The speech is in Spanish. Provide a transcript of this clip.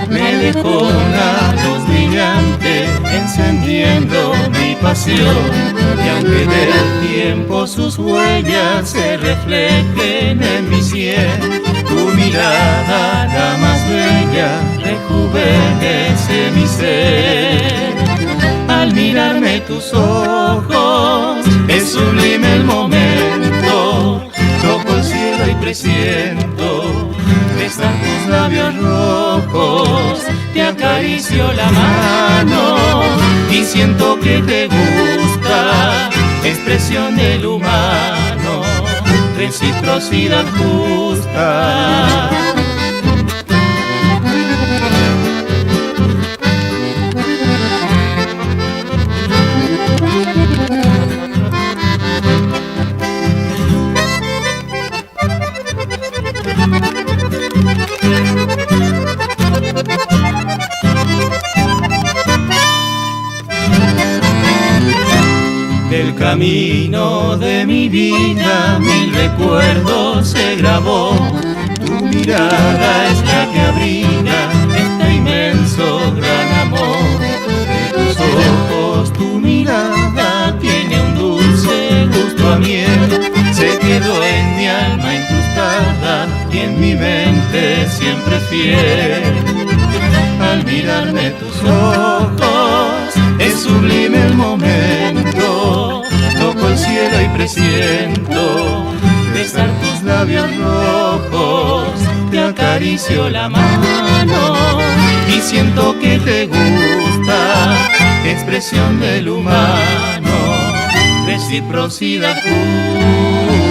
me dejó una luz brillante encendiendo mi pasión. Y aunque del tiempo sus huellas se reflejen en mi sien, tu mirada, la más bella, rejuvenece mi ser. Al mirarme tus ojos, es sublime el momento. Toco el cielo y presiento besar tus labios rojos. Te acaricio la mano y siento que te gusta, expresión del humano, reciprocidad justa. Del camino de mi vida mil recuerdos se grabó. Tu mirada es la que abriga este inmenso gran amor. De tus ojos tu mirada tiene un dulce gusto a miel. Se quedó en mi alma incrustada y en mi mente siempre fiel. Al mirarme tus ojos es sublime el momento. Toco el cielo y presiento besar tus labios rojos. Te acaricio la mano y siento que te gusta, expresión del humano, reciprocidad justa.